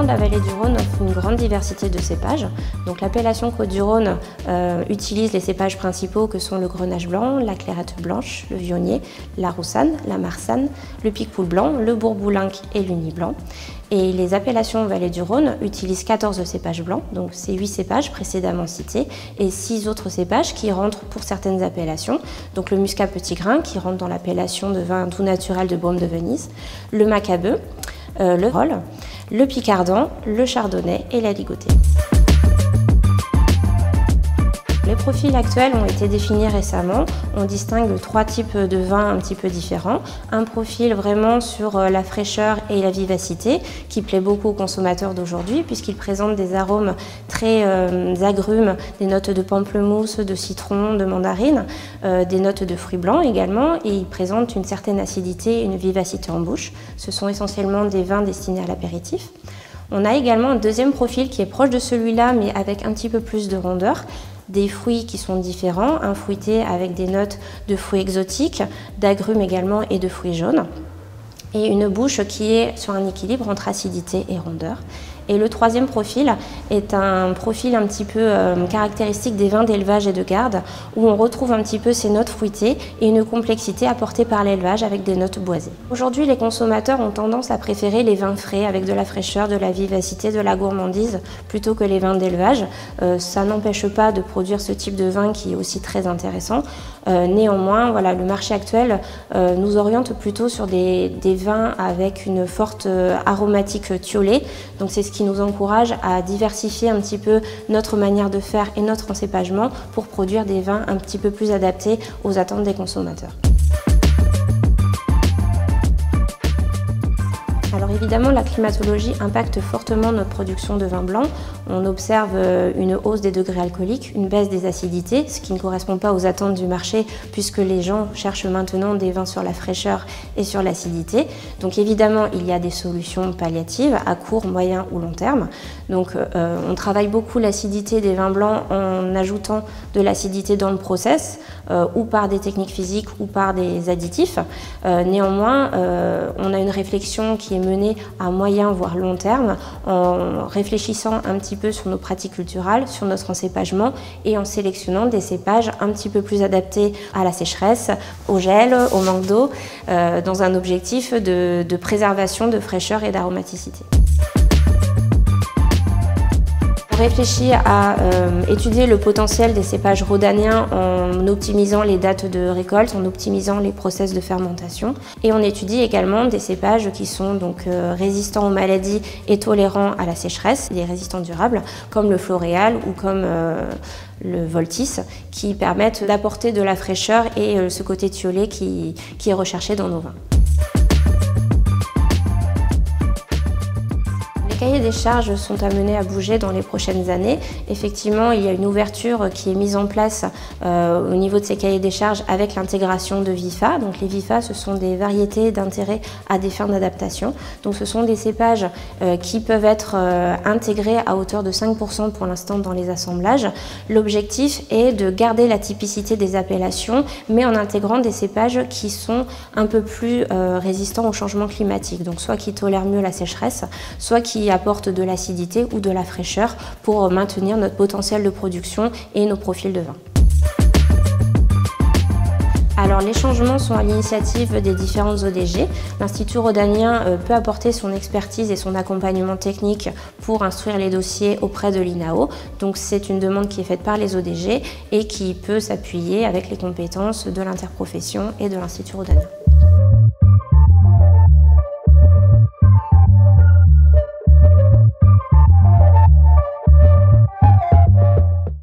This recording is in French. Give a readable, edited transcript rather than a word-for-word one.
la vallée du Rhône offre une grande diversité de cépages. Donc l'appellation Côtes-du-Rhône utilise les cépages principaux que sont le grenache blanc, la clairette blanche, le vionnier, la roussanne, la marsanne, le picpoul blanc, le bourboulinque et l'uni blanc. Et les appellations vallée du Rhône utilisent 14 cépages blancs, donc c'est 8 cépages précédemment cités, et 6 autres cépages qui rentrent pour certaines appellations. Donc le muscat petit grain qui rentre dans l'appellation de vin doux naturel de Baume de Venise, le macabeu, le roll, le picardant, le chardonnay et la ligotée. Les profils actuels ont été définis récemment. On distingue 3 types de vins un petit peu différents. Un profil vraiment sur la fraîcheur et la vivacité qui plaît beaucoup aux consommateurs d'aujourd'hui puisqu'il présente des arômes très agrumes, des notes de pamplemousse, de citron, de mandarine, des notes de fruits blancs également, et il présente une certaine acidité et une vivacité en bouche. Ce sont essentiellement des vins destinés à l'apéritif. On a également un deuxième profil qui est proche de celui-là mais avec un petit peu plus de rondeur. Des fruits qui sont différents, un fruité avec des notes de fruits exotiques, d'agrumes également et de fruits jaunes. Et une bouche qui est sur un équilibre entre acidité et rondeur. Et le troisième profil est un profil un petit peu caractéristique des vins d'élevage et de garde, où on retrouve un petit peu ces notes fruitées et une complexité apportée par l'élevage avec des notes boisées. Aujourd'hui, les consommateurs ont tendance à préférer les vins frais avec de la fraîcheur, de la vivacité, de la gourmandise, plutôt que les vins d'élevage. Ça n'empêche pas de produire ce type de vin qui est aussi très intéressant. Néanmoins, voilà, le marché actuel nous oriente plutôt sur des vins avec une forte aromatique thiolée. Donc c'est ce qui nous encourage à diversifier un petit peu notre manière de faire et notre encépagement pour produire des vins un petit peu plus adaptés aux attentes des consommateurs. Alors évidemment, la climatologie impacte fortement notre production de vin blanc. On observe une hausse des degrés alcooliques, une baisse des acidités, ce qui ne correspond pas aux attentes du marché puisque les gens cherchent maintenant des vins sur la fraîcheur et sur l'acidité. Donc évidemment, il y a des solutions palliatives à court, moyen ou long terme. Donc on travaille beaucoup l'acidité des vins blancs en ajoutant de l'acidité dans le process ou par des techniques physiques ou par des additifs. Néanmoins, on a une réflexion qui est menée à moyen voire long terme en réfléchissant un petit peu sur nos pratiques culturales, sur notre encépagement et en sélectionnant des cépages un petit peu plus adaptés à la sécheresse, au gel, au manque d'eau, dans un objectif de préservation, de fraîcheur et d'aromaticité. On réfléchit à étudier le potentiel des cépages rhodaniens en optimisant les dates de récolte, en optimisant les process de fermentation. Et on étudie également des cépages qui sont donc résistants aux maladies et tolérants à la sécheresse, des résistants durables, comme le floréal ou comme le voltis, qui permettent d'apporter de la fraîcheur et ce côté thiolé qui est recherché dans nos vins. Les cahiers des charges sont amenés à bouger dans les prochaines années. Effectivement, il y a une ouverture qui est mise en place au niveau de ces cahiers des charges avec l'intégration de VIFA. Donc les VIFA, ce sont des variétés d'intérêt à des fins d'adaptation. Donc ce sont des cépages qui peuvent être intégrés à hauteur de 5% pour l'instant dans les assemblages. L'objectif est de garder la typicité des appellations, mais en intégrant des cépages qui sont un peu plus résistants au changement climatique. Donc soit qui tolèrent mieux la sécheresse, soit qui apporte de l'acidité ou de la fraîcheur pour maintenir notre potentiel de production et nos profils de vin. Alors les changements sont à l'initiative des différentes ODG. L'Institut rhodanien peut apporter son expertise et son accompagnement technique pour instruire les dossiers auprès de l'INAO. Donc c'est une demande qui est faite par les ODG et qui peut s'appuyer avec les compétences de l'interprofession et de l'Institut rhodanien.